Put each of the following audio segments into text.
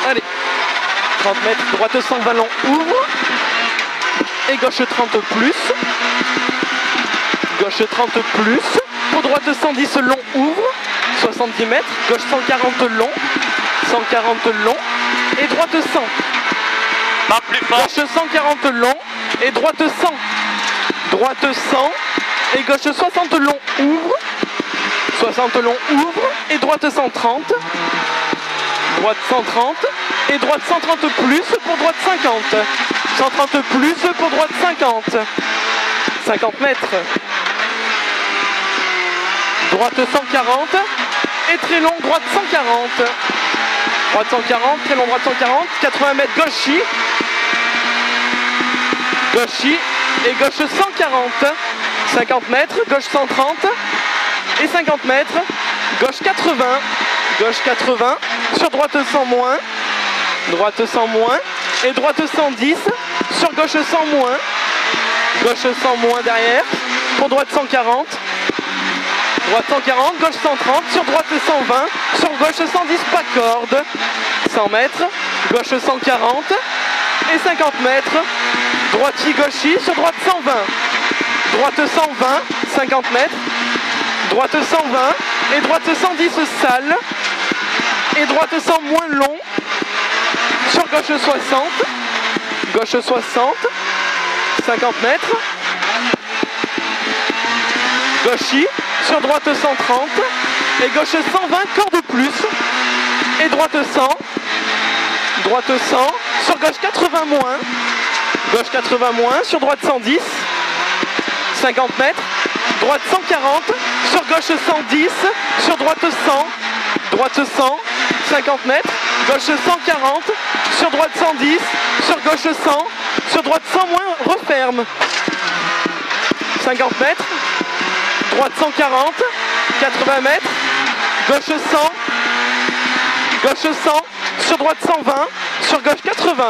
Allez, 30 mètres, droite 120 long, ouvre, et gauche 30 plus, gauche 30 plus, pour droite 110 long, ouvre, 70 mètres, gauche 140 long, 140 long, et droite 100, plus fort. gauche 140 long, et droite 100, droite 100, et gauche 60 long, ouvre, 60 long, ouvre, et droite 130, droite 130, et droite 130 plus pour droite 50, 130 plus pour droite 50, 50 mètres, droite 140, et très long, droite 140, droite 140, très long, droite 140, 80 mètres, gauchis, gauchis, et gauche 140, 50 mètres, gauche 130, et 50 mètres, gauche 80, gauche 80, sur droite 100 moins, droite 100 moins, et droite 110, sur gauche 100 moins, gauche 100 moins derrière, pour droite 140, droite 140, gauche 130, sur droite 120, sur gauche 110, pas corde, 100 mètres, gauche 140, et 50 mètres, droite-ci, gauche-ci, sur droite 120, droite 120, 50 mètres, droite 120, et droite 110, sale, et droite 100 moins long, sur gauche 60, gauche 60, 50 mètres, gauchis, sur droite 130, et gauche 120, corde plus, et droite 100, droite 100, sur gauche 80 moins, gauche 80 moins, sur droite 110, 50 mètres, droite 140, sur gauche 110, sur droite 100, droite 100, 50 mètres, gauche 140, sur droite 110, sur gauche 100, sur droite 100 moins, referme, 50 mètres, droite 140, 80 mètres, gauche 100, gauche 100, sur droite 120, sur gauche 80,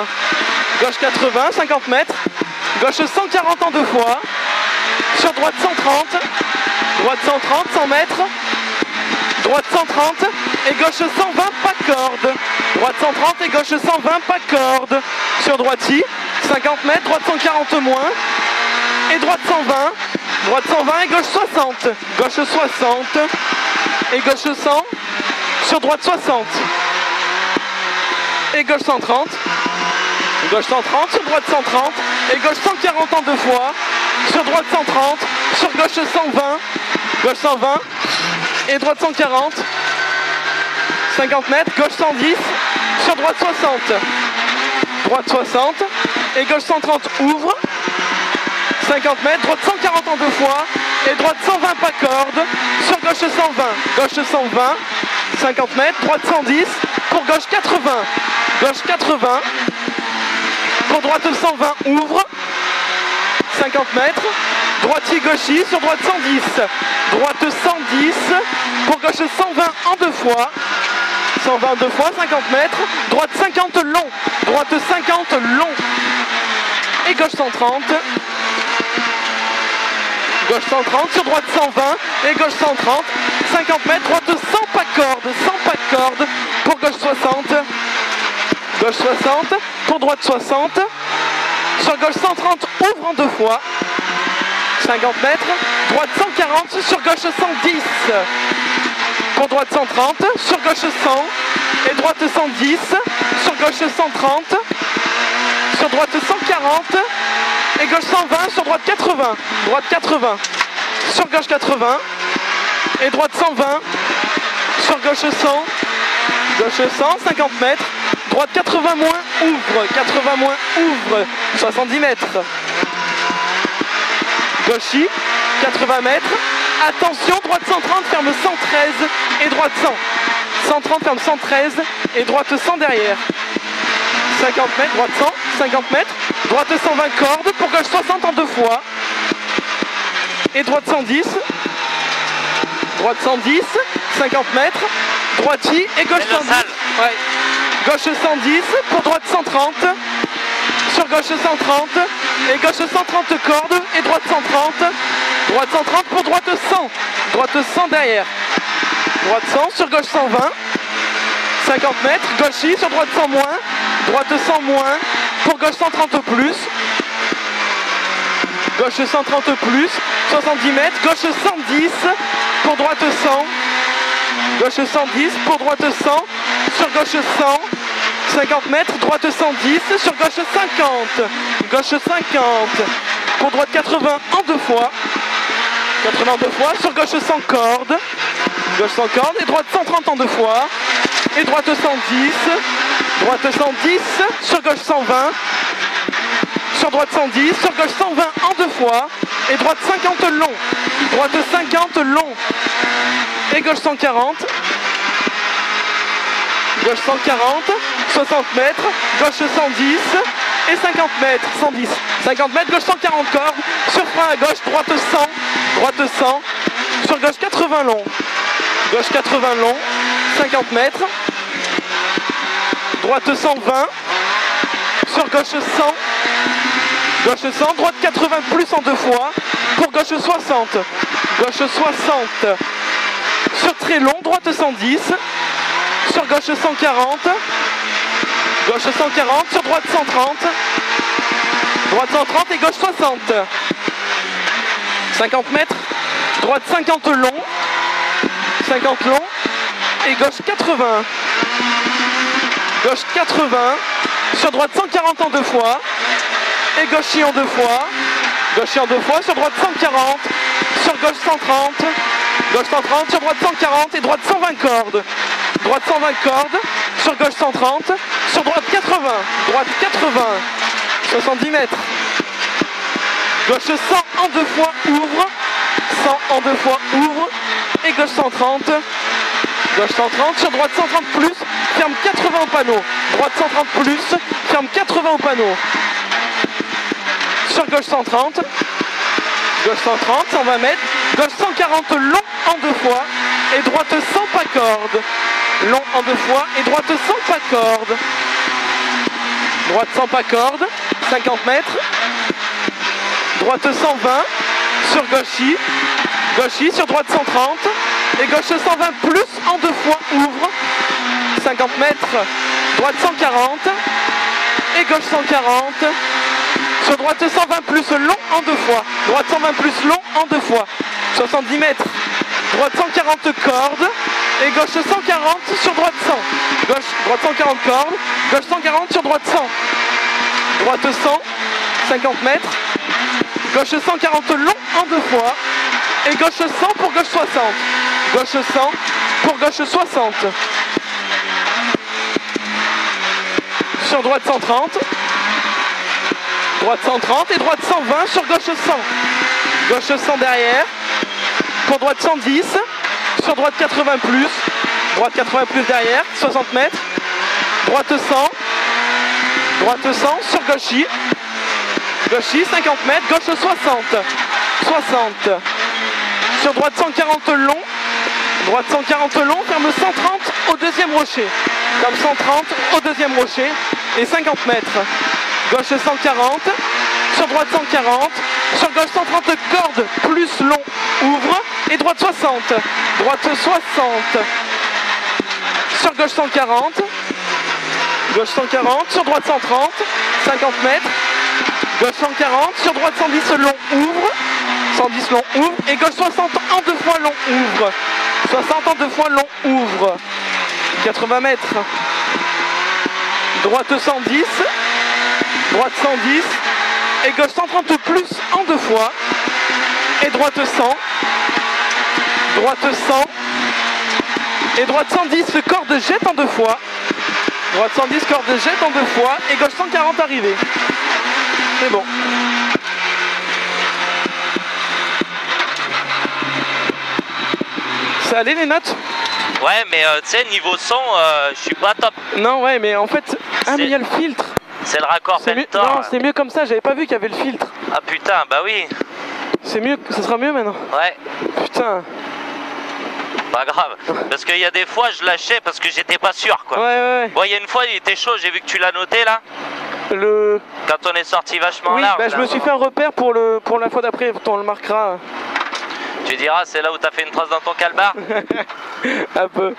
gauche 80, 50 mètres, gauche 140 en deux fois, sur droite 130, droite 130, 100 mètres, droite 130, et gauche 120, pas corde, droite 130 et gauche 120, pas corde, sur droite-ci, 50 mètres, droite 140 moins, et droite 120, droite 120 et gauche 60, gauche 60, et gauche 100, sur droite 60, et gauche 130, gauche 130, sur droite 130, et gauche 140 en deux fois, sur droite 130, sur gauche 120, gauche 120, et droite 140, 50 mètres, gauche 110, sur droite 60, droite 60, et gauche 130, ouvre, 50 mètres, droite 140 en deux fois, et droite 120, pas corde, sur gauche 120, gauche 120, 50 mètres, droite 110, pour gauche 80, gauche 80, pour droite 120, ouvre, 50 mètres, droite-ci, gauche-ci, sur droite 110, droite 110, pour gauche 120 en deux fois, 120 deux fois, 50 mètres, droite 50 long, droite 50 long, et gauche 130, gauche 130, sur droite 120, et gauche 130, 50 mètres, droite 100 pas corde, pour gauche 60, gauche 60, pour droite 60, sur gauche 130, ouvre en deux fois, 50 mètres, droite 140, sur gauche 110, pour droite 130, sur gauche 100, et droite 110, sur gauche 130, sur droite 140, et gauche 120, sur droite 80, droite 80, sur gauche 80, et droite 120, sur gauche 100, gauche 100, 50 mètres, droite 80 moins, ouvre, 80 moins, ouvre, 70 mètres. Gauchis, 80 mètres, attention, droite 130, ferme 113, et droite 100. 130, ferme 113, et droite 100 derrière. 50 mètres, droite 100, 50 mètres. Droite 120 cordes pour gauche 60 en 2 fois. Et droite 110. Droite 110, 50 mètres. Droiti et gauche 110. Ouais. Gauche 110 pour droite 130. Sur gauche 130. Et gauche 130 cordes et droite 130. Droite 130 pour droite 100. Droite 100 derrière. Droite 100 sur gauche 120. 50 mètres. Gauche sur droite 100 moins. Droite 100 moins. Pour gauche 130 plus. Gauche 130 plus. 70 mètres. Gauche 110 pour droite 100. Gauche 110 pour droite 100. Sur gauche 100. 50 mètres. Droite 110 sur gauche 50. Gauche 50 pour droite 80 en 2 fois. 80 en 2 fois. Sur gauche 100 cordes. Gauche 100 cordes et droite 130 en 2 fois. Et droite 110. Droite 110 sur gauche 120. Sur droite 110. Sur gauche 120 en 2 fois. Et droite 50 long. Droite 50 long. Et gauche 140. Gauche 140. 60 mètres. Gauche 110. Et 50 mètres. 110. 50 mètres. Gauche 140 cordes. Sur frein à gauche. Droite 100. Droite 100. Sur gauche 80 long. Gauche 80 long. 50 mètres. Droite 120. Sur gauche 100. Gauche 100. Droite 80 plus en 2 fois. Pour gauche 60. Gauche 60. Sur très long. Droite 110. Sur gauche 140. Gauche 140. Sur droite 130. Droite 130 et gauche 60. 50 mètres. Droite 50 long. 50 long. Et gauche 80. Gauche 80. Sur droite 140 en 2 fois. Et gauche en 2 fois. Gauche en 2 fois. Sur droite 140. Sur gauche 130. Gauche 130. Sur droite 140. Et droite 120 cordes. Droite 120 cordes. Sur gauche 130. Sur droite 80. Droite 80. 70 mètres. Gauche 100 en 2 fois. Ouvre. 100 en 2 fois. Ouvre. Et gauche 130. Gauche 130. Sur droite 130 plus. Ferme 80 au panneau. Droite 130 plus. Ferme 80 au panneau. Sur gauche 130. Gauche 130. 120 mètres. Gauche 140 long en 2 fois. Et droite 100 pas corde. Long en 2 fois. Et droite 100 pas corde. Droite 100 pas corde. 50 mètres. Droite 120. Sur gauche. Gauche sur droite 130. Et gauche 120 plus en 2 fois. Ouvre. 50 mètres. Droite 140. Et gauche 140. Sur droite 120 plus long en 2 fois. Droite 120 plus long en 2 fois. 70 mètres. Droite 140 cordes. Et gauche 140 sur droite 100. Gauche, droite 140 cordes. Gauche 140 sur droite 100. Droite 100. 50 mètres. Gauche 140 long en 2 fois. Et gauche 100 pour gauche 60. Gauche 100 pour gauche 60. Sur droite 130. Droite 130 et droite 120 sur gauche 100. Gauche 100 derrière. Pour droite 110. Sur droite 80 plus. Droite 80 plus derrière. 60 mètres. Droite 100. Droite 100 sur gauche. Gauche 50 mètres. Gauche 60. 60. Sur droite 140 long. Droite 140 long. Ferme 130 au deuxième rocher. Comme 130 au deuxième rocher. Et 50 mètres. Gauche 140. Sur droite 140. Sur gauche 130 cordes. Plus long. Ouvre. Et droite 60. Droite 60. Sur gauche 140. Gauche 140. Sur droite 130. 50 mètres. Gauche 140. Sur droite 110 long. Ouvre. 110 long. Ouvre. Et gauche 60 en 2 fois long. Ouvre. 60 en 2 fois long. Ouvre. 80 mètres. Droite 110. Droite 110. Et gauche 130 plus en 2 fois. Et droite 100. Droite 100. Et droite 110 corde jette en 2 fois. Droite 110 corde jette en 2 fois. Et gauche 140 arrivée. C'est bon. Ça allait les notes? Ouais, mais tu sais, niveau son, je suis pas top. Non, ouais, mais en fait... Ah, mais il y a le filtre. C'est le raccord C'est mieux... Peltor. Non, c'est mieux comme ça, j'avais pas vu qu'il y avait le filtre. Ah putain, bah oui. C'est mieux, ça sera mieux maintenant. Ouais. Putain. Pas grave. Parce qu'il y a des fois, je lâchais parce que j'étais pas sûr, quoi. Ouais. Bon, il y a une fois, il était chaud, j'ai vu que tu l'as noté, là. Quand on est sorti vachement oui, large. Bah, je me suis fait un repère pour la fois d'après, on le marquera. Tu diras, c'est là où t'as fait une trace dans ton calbar. Un peu.